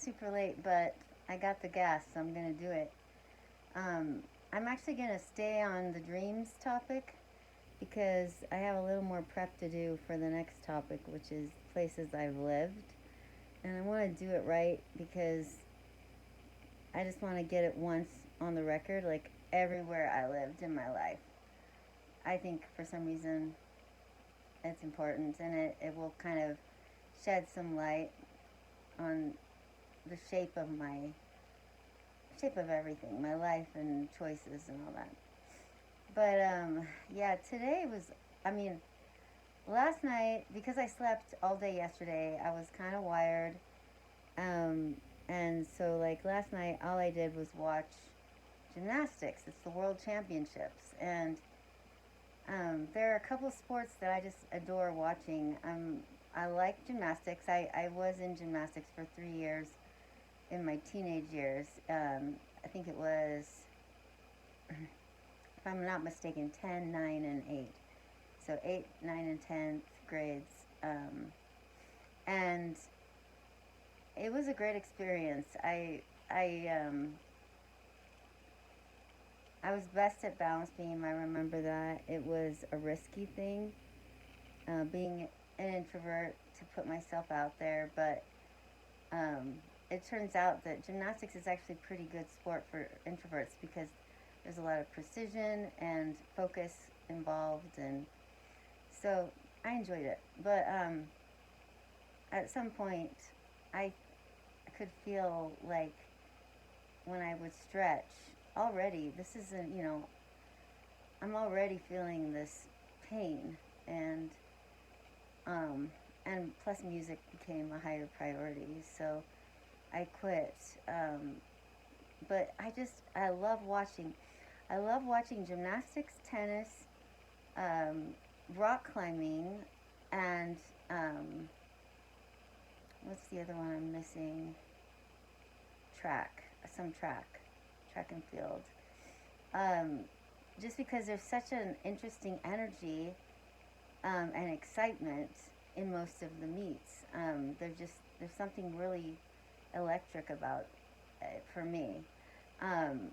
super late, but I got the gas, so I'm gonna do it. Um, I'm actually gonna stay on the dreams topic because I have a little more prep to do for the next topic, which is places I've lived. And I want to do it right because I just want to get it once on the record, like everywhere I lived in my life. I think for some reason it's important and it will kind of shed some light on the shape of everything, my life and choices and all that. But yeah, today was, I mean, last night, because I slept all day yesterday, I was kind of wired. Um, and so, like, last night, all I did was watch gymnastics. It's the World Championships. And there are a couple of sports that I just adore watching. I like gymnastics. I was in gymnastics for 3 years in my teenage years. I think it was, if I'm not mistaken, 10, 9, and 8. So 8, 9, and 10th grades. And it was a great experience. I I was best at balance beam. I remember that it was a risky thing, being an introvert to put myself out there. But um, it turns out that gymnastics is actually a pretty good sport for introverts because there's a lot of precision and focus involved, and so I enjoyed it. But at some point, I could feel like when I would stretch already, this isn't, I'm already feeling this pain, and um, and plus music became a higher priority, so I quit. But I love watching. I love watching gymnastics, tennis, um, rock climbing, and what's the other one I'm missing? Track, some track and field. Um, just because there's such an interesting energy and excitement in most of the meets. There's something really electric about it for me. Um,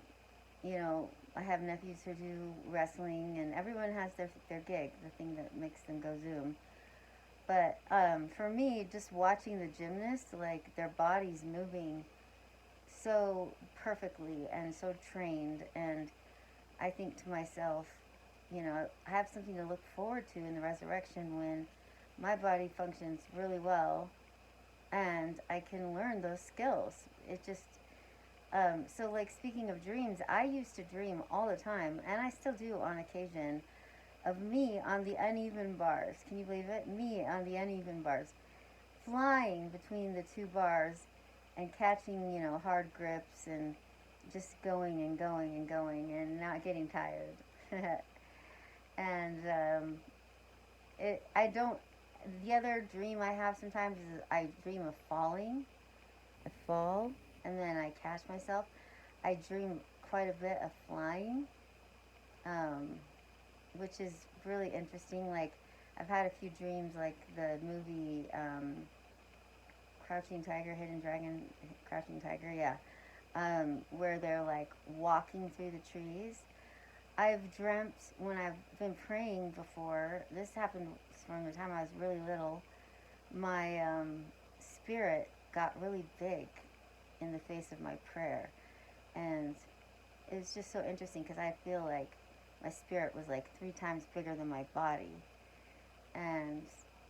I have nephews who do wrestling, and everyone has their gig, the thing that makes them go zoom. But for me, just watching the gymnasts, like their bodies moving so perfectly and so trained, and I think to myself, I have something to look forward to in the resurrection when my body functions really well and I can learn those skills. It just, so like speaking of dreams, I used to dream all the time, and I still do on occasion, of me on the uneven bars. Can you believe it? Me on the uneven bars, flying between the two bars and catching, hard grips and just going and going and going and not getting tired. And I don't. The other dream I have sometimes is I dream of falling. I fall and then I catch myself. I dream quite a bit of flying, um, which is really interesting. Like I've had a few dreams, like the movie Crouching Tiger, Hidden Dragon, Crouching Tiger, yeah, where they're like walking through the trees. I've dreamt when I've been praying before. This happened from the time I was really little. My spirit got really big in the face of my prayer, and it was just so interesting because I feel like my spirit was like 3 times bigger than my body. And,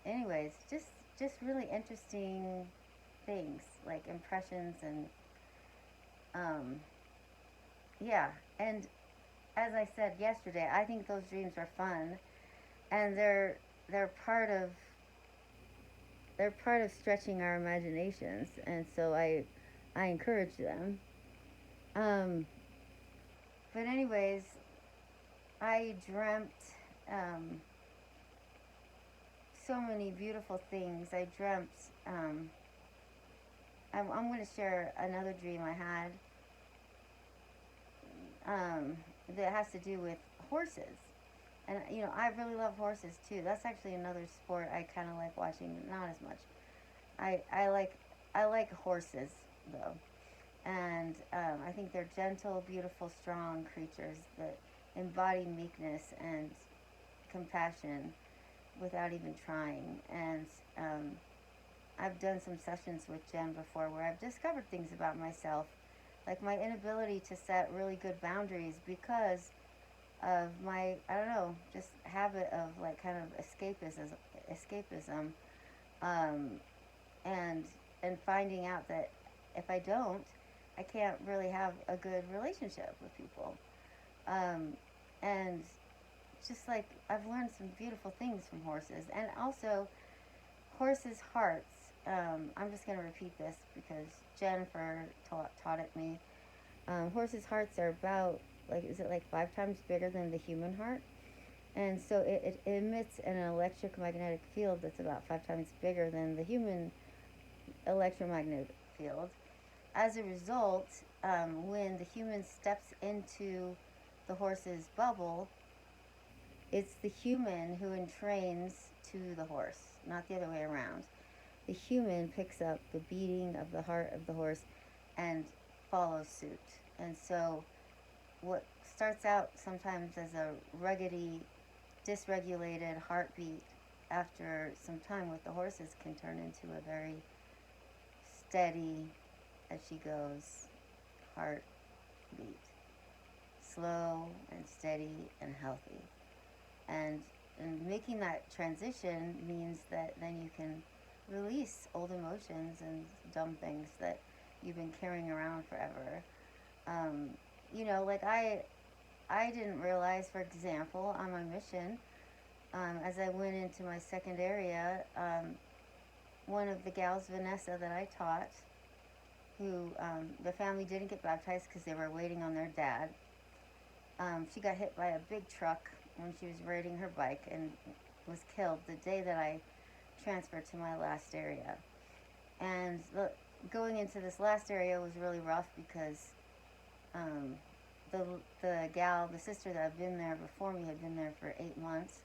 anyways, just really interesting things like impressions and um, yeah. And as I said yesterday, I think those dreams are fun, and they're part of they're part of stretching our imaginations, and so I encourage them. Um, but anyways, I dreamt um, so many beautiful things. I dreamt. I'm going to share another dream I had that has to do with horses. And I really love horses too. That's actually another sport I kind of like watching, not as much. I like horses though. And I think they're gentle, beautiful, strong creatures that embody meekness and compassion without even trying. And um, I've done some sessions with Jen before where I've discovered things about myself, like my inability to set really good boundaries because of my, I don't know, just habit of like kind of escapism, um, and and finding out that if I don't, I can't really have a good relationship with people. Um, and just like I've learned some beautiful things from horses, and also horses' hearts. I'm just going to repeat this because Jennifer taught it me. Horses' hearts are about, like, is it like 5 times bigger than the human heart? And so it emits an electromagnetic field that's about 5 times bigger than the human electromagnetic field. As a result, when the human steps into the horse's bubble, it's the human who entrains to the horse, not the other way around. The human picks up the beating of the heart of the horse and follows suit. And so, what starts out sometimes as a ruggedy, dysregulated heartbeat after some time with the horses can turn into a very steady, as she goes, heartbeat. Slow and steady and healthy. And, and making that transition means that then you can release old emotions and dumb things that you've been carrying around forever. Um, like I didn't realize, for example, on my mission, as I went into my second area, one of the gals, Vanessa, that I taught, who the family didn't get baptized because they were waiting on their dad. She got hit by a big truck when she was riding her bike and was killed the day that I transferred to my last area. And going into this last area was really rough because um, the sister that had been there before me had been there for 8 months.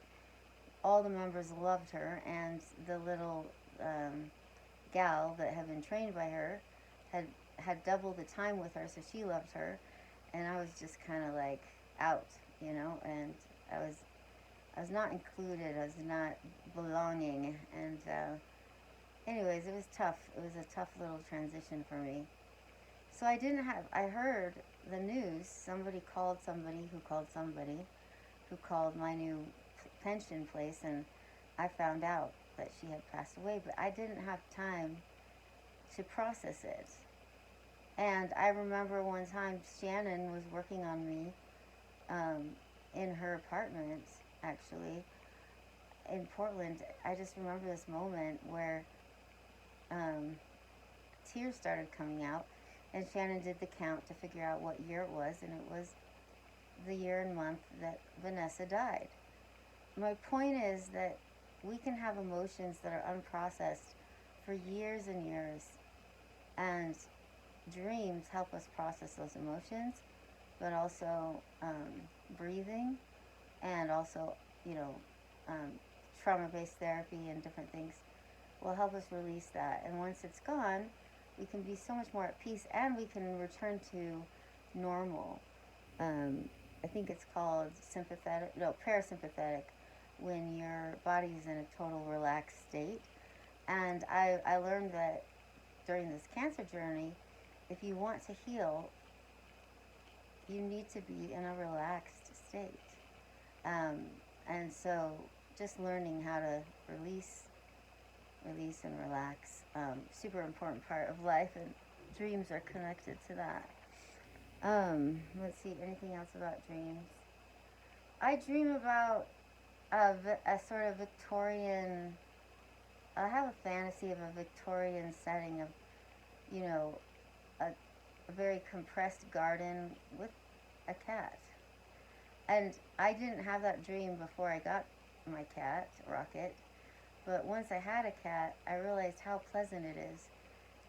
All the members loved her, and the little gal that had been trained by her had double the time with her, so she loved her, and I was just kind of like out, and I was I was not included. I was not belonging, and anyways, it was tough. It was a tough little transition for me. So I heard the news. Somebody called somebody who called somebody who called my new pension place, and I found out that she had passed away, but I didn't have time to process it. And I remember one time Shannon was working on me um, in her apartment, actually, in Portland. I just remember this moment where um, tears started coming out, and Shannon did the count to figure out what year it was, and it was the year and month that Vanessa died. My point is that we can have emotions that are unprocessed for years and years, and dreams help us process those emotions, but also breathing, and also, you know, um, trauma-based therapy and different things will help us release that. And once it's gone, we can be so much more at peace, and we can return to normal. Um, I think it's called parasympathetic, when your body is in a total relaxed state. And I learned that during this cancer journey, if you want to heal, you need to be in a relaxed state. Um, and so just learning how to release and relax, super important part of life, and dreams are connected to that. Let's see, anything else about dreams? I dream about a sort of Victorian, I have a fantasy of a Victorian setting of, you know, a very compressed garden with a cat. And I didn't have that dream before I got my cat, Rocket. But once I had a cat, I realized how pleasant it is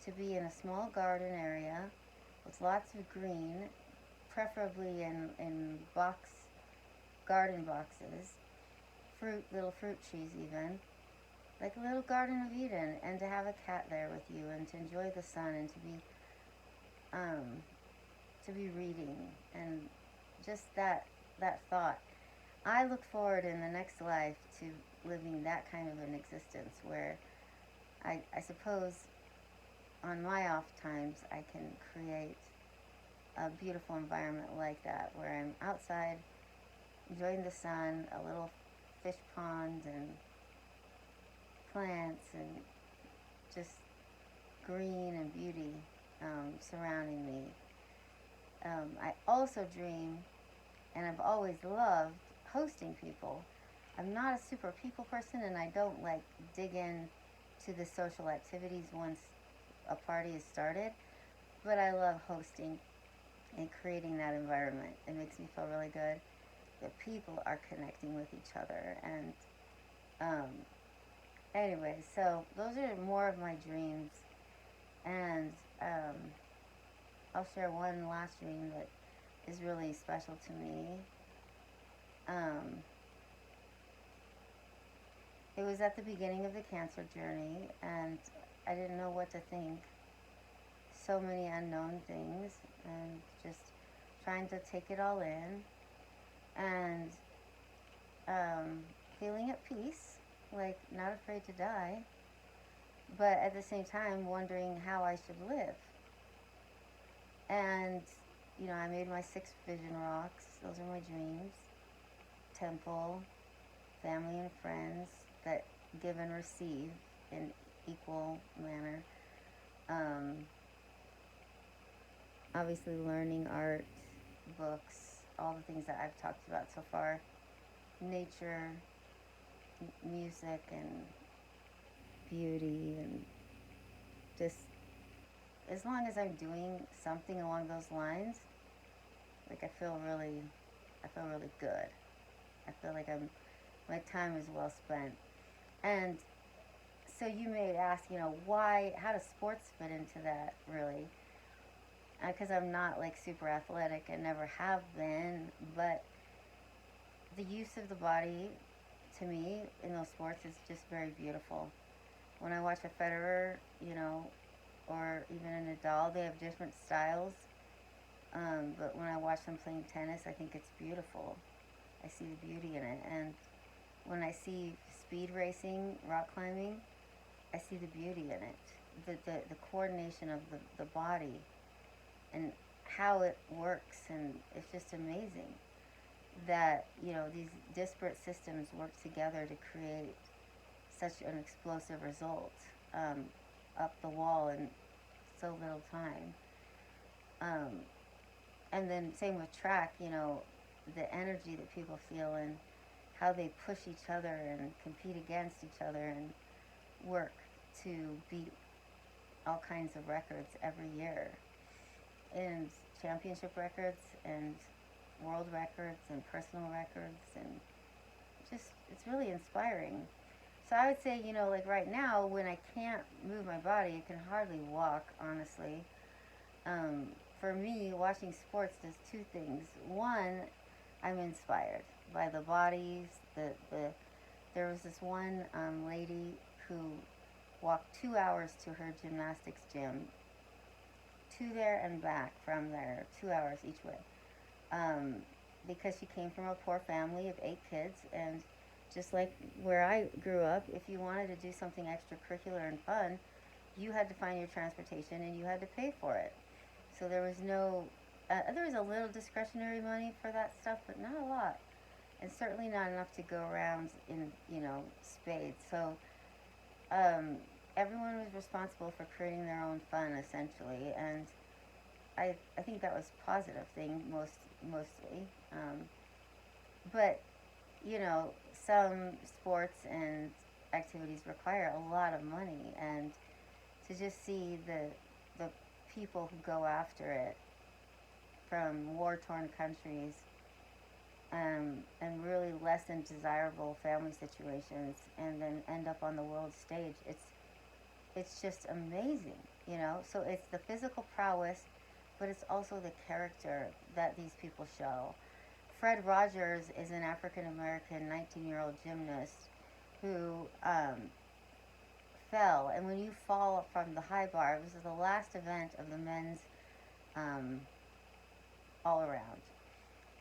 to be in a small garden area with lots of green, preferably in garden boxes, little fruit trees even, like a little Garden of Eden, and to have a cat there with you and to enjoy the sun and to be um, to be reading, and just that thought. I look forward in the next life to living that kind of an existence where I suppose on my off times I can create a beautiful environment like that where I'm outside enjoying the sun, a little fish pond and plants and just green and beauty surrounding me. I also dream, and I've always loved hosting people. I'm not a super people person, and I don't like dig in to the social activities once a party is started. But I love hosting and creating that environment. It makes me feel really good that people are connecting with each other. And um, anyway, so those are more of my dreams. And I'll share one last dream that is really special to me. Um, it was at the beginning of the cancer journey, and I didn't know what to think. So many unknown things, and just trying to take it all in, and um, feeling at peace, like not afraid to die, but at the same time wondering how I should live. And, I made my 6 vision rocks. Those are my dreams. Temple, family and friends that give and receive in equal manner. Um, Obviously, learning art, books, all the things that I've talked about so far. Nature, music, and beauty, and just as long as I'm doing something along those lines, like I feel really good. I feel like my time is well spent. And so you may ask, how does sports fit into that really? Because I'm not like super athletic and never have been, but the use of the body to me in those sports is just very beautiful. When I watch a Federer, or even a Nadal, they have different styles. But when I watch them playing tennis, I think it's beautiful. I see the beauty in it. And when I see speed racing, rock climbing, I see the beauty in it. The coordination of the body and how it works, and it's just amazing that these disparate systems work together to create such an explosive result up the wall in so little time. Um, and then same with track, the energy that people feel and how they push each other and compete against each other and work to beat all kinds of records every year, and championship records and world records and personal records, and just it's really inspiring. So I would say, like right now when I can't move my body, I can hardly walk, honestly. Um, for me, watching sports does 2 things. One, I'm inspired by the bodies. There was this one lady who walked 2 hours to her gymnastics gym, to there and back from there, 2 hours each way, um, because she came from a poor family of 8 kids, and just like where I grew up, if you wanted to do something extracurricular and fun, you had to find your transportation and you had to pay for it. So there was there was a little discretionary money for that stuff, but not a lot, and certainly not enough to go around in spades. So um, everyone was responsible for creating their own fun essentially, and I think that was a positive thing mostly. But some sports and activities require a lot of money, and to just see the people who go after it from war torn countries, and really less than desirable family situations, and then end up on the world stage. It's just amazing, So it's the physical prowess, but it's also the character that these people show. Fred Rogers is an African American 19-year-old gymnast who fell. And when you fall from the high bar, this is the last event of the men's um, all around.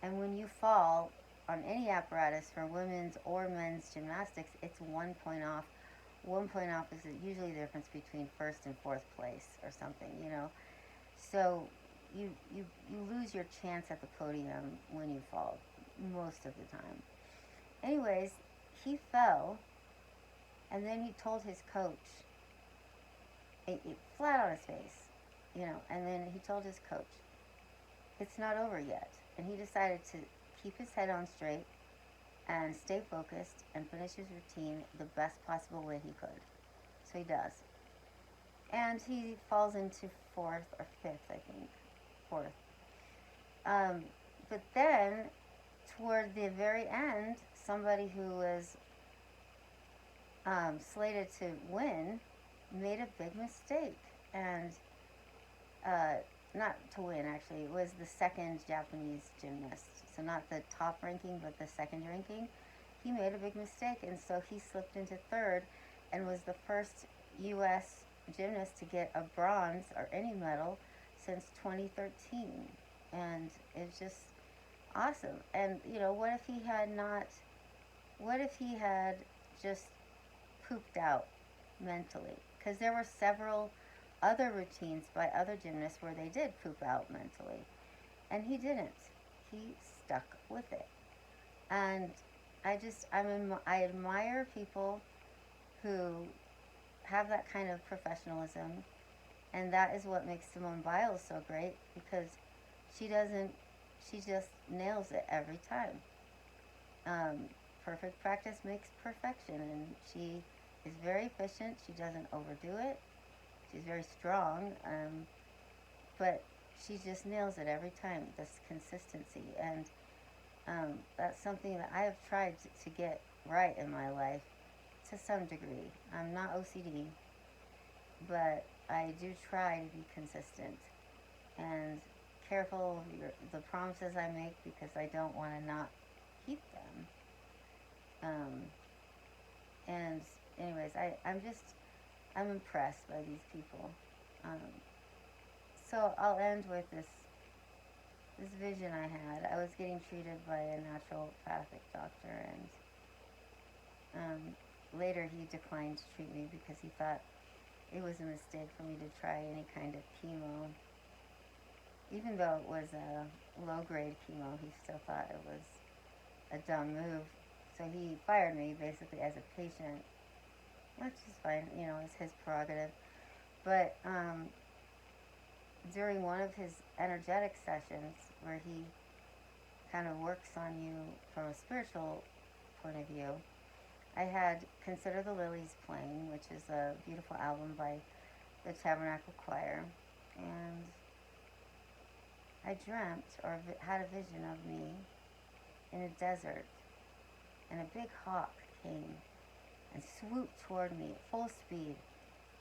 And when you fall on any apparatus for women's or men's gymnastics, it's 1 point off. 1 point off is usually the difference between first and fourth place or something, you know. So you lose your chance at the podium when you fall most of the time. Anyways, he fell, and then he told his coach, flat on his face, you know, and then he told his coach, it's not over yet. And he decided to keep his head on straight and stay focused and finish his routine the best possible way he could. So he does. And he falls into fourth or fifth, I think. Fourth. But then, toward the very end, somebody who was slated to win made a big mistake. And not to win, actually. It was the second Japanese gymnast. So not the top ranking, but the second ranking. He made a big mistake, and so he slipped into third and was the first U.S. gymnast to get a bronze or any medal since 2013. And it's just awesome. And, you know, what if he had just pooped out mentally? Because there were several other routines by other gymnasts where they did poop out mentally. And he didn't. He stuck with it. And I admire people who have that kind of professionalism, and that is what makes Simone Biles so great, because she just nails it every time. Perfect practice makes perfection, and she is very efficient. She doesn't overdo it. She's very strong, but she just nails it every time, this consistency. And that's something that I have tried to get right in my life to some degree. I'm not OCD, but I do try to be consistent and careful of the promises I make, because I don't want to not keep them. And anyways, I'm impressed by these people. So I'll end with this vision I had. I was getting treated by a naturopathic doctor, and later he declined to treat me because he thought it was a mistake for me to try any kind of chemo. Even though it was a low-grade chemo, he still thought it was a dumb move. So he fired me basically as a patient, which is fine, you know, it's his prerogative. But during one of his energetic sessions, where he kind of works on you from a spiritual point of view, I had Consider the Lilies playing, which is a beautiful album by the Tabernacle Choir. And I dreamt, or had a vision of me in a desert, and a big hawk came and swooped toward me at full speed,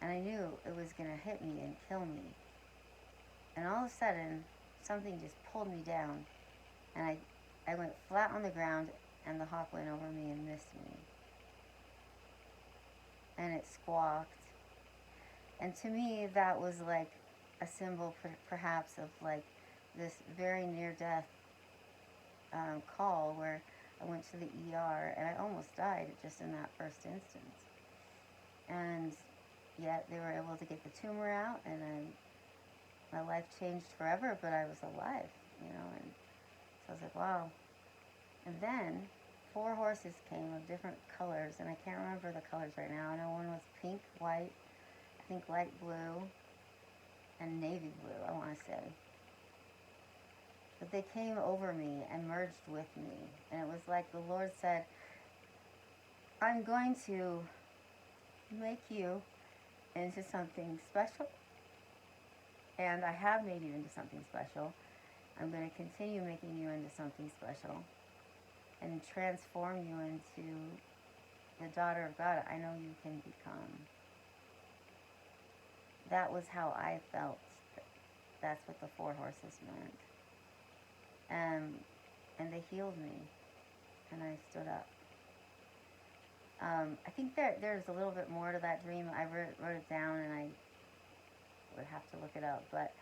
and I knew it was going to hit me and kill me. And all of a sudden, something just pulled me down, and I went flat on the ground, and the hawk went over me and missed me. And it squawked. And to me, that was like a symbol, perhaps, of like this very near-death call, where I went to the ER, and I almost died just in that first instance. And yet they were able to get the tumor out, and my life changed forever, but I was alive, you know. And so I was like, wow. And then 4 horses came of different colors, and I can't remember the colors right now. I know one was pink, white, I think light blue, and navy blue, I want to say. But they came over me and merged with me. And it was like the Lord said, I'm going to make you into something special. And I have made you into something special. I'm going to continue making you into something special and transform you into the daughter of God I know you can become. That was how I felt. That's what the 4 horses meant. And they healed me, and I stood up. I think there's a little bit more to that dream. I wrote it down, and I would have to look it up. But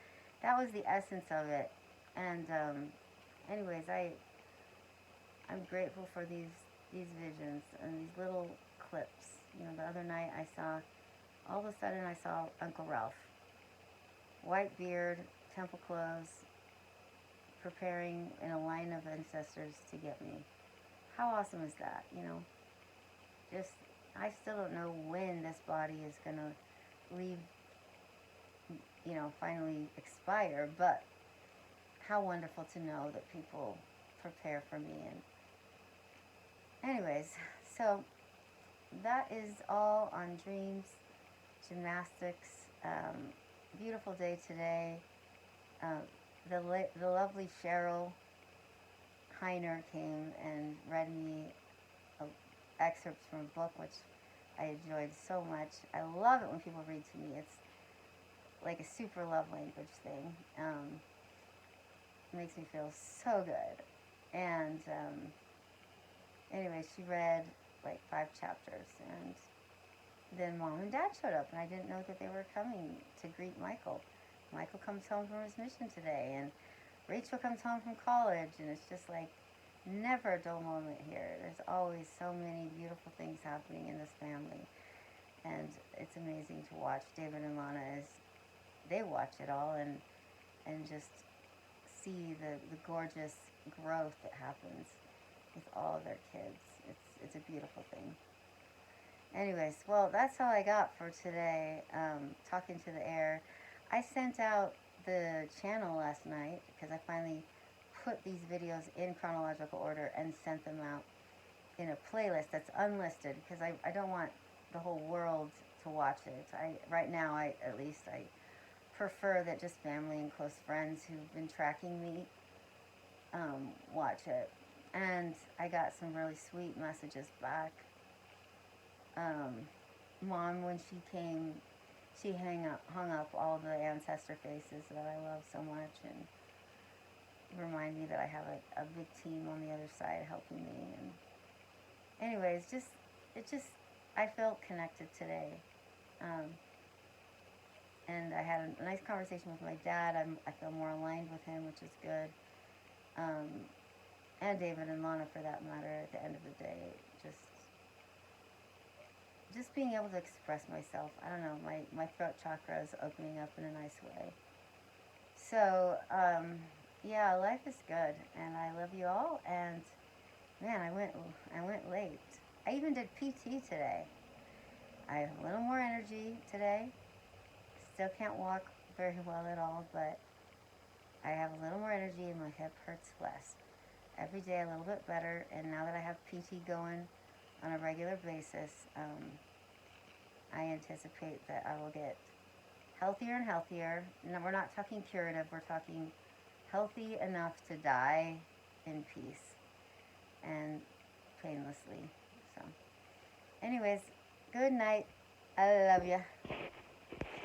that was the essence of it. And anyways, I'm grateful for these visions and these little clips. You know, the other night I saw, all of a sudden I saw Uncle Ralph, white beard, temple clothes, preparing in a line of ancestors to get me. How awesome is that? You know, just I still don't know when this body is gonna leave. You know, finally expire, but how wonderful to know that people prepare for me. And anyways, so that is all on dreams, gymnastics. Beautiful day today. The lovely Cheryl Heiner came and read me excerpts from a book, which I enjoyed so much. I love it when people read to me. It's like a super love language thing. It makes me feel so good. And anyway, she read like 5 chapters, and then Mom and Dad showed up, and I didn't know that they were coming to greet Michael. Michael comes home from his mission today, and Rachel comes home from college, and it's just like never a dull moment here. There's always so many beautiful things happening in this family, and it's amazing to watch David and Lana as they watch it all and just see the gorgeous growth that happens with all of their kids. It's a beautiful thing. Anyways, well, that's all I got for today. Talking to the air. I sent out the channel last night because I finally put these videos in chronological order and sent them out in a playlist that's unlisted because I don't want the whole world to watch it. Right now, at least I prefer that just family and close friends who've been tracking me watch it. And I got some really sweet messages back. Mom, when she came, she hung up all the ancestor faces that I love so much and remind me that I have a big team on the other side helping me. And anyways, I felt connected today. And I had a nice conversation with my dad. I feel more aligned with him, which is good. And David and Lana, for that matter. At the end of the day, just being able to express myself. I don't know. My throat chakra is opening up in a nice way. So yeah, life is good, and I love you all. And man, I went late. I even did PT today. I have a little more energy today. Still can't walk very well at all, but I have a little more energy and my hip hurts less. Every day a little bit better, and now that I have PT going on a regular basis, I anticipate that I will get healthier and healthier. No, we're not talking curative, we're talking healthy enough to die in peace and painlessly. So anyways, good night. I love you.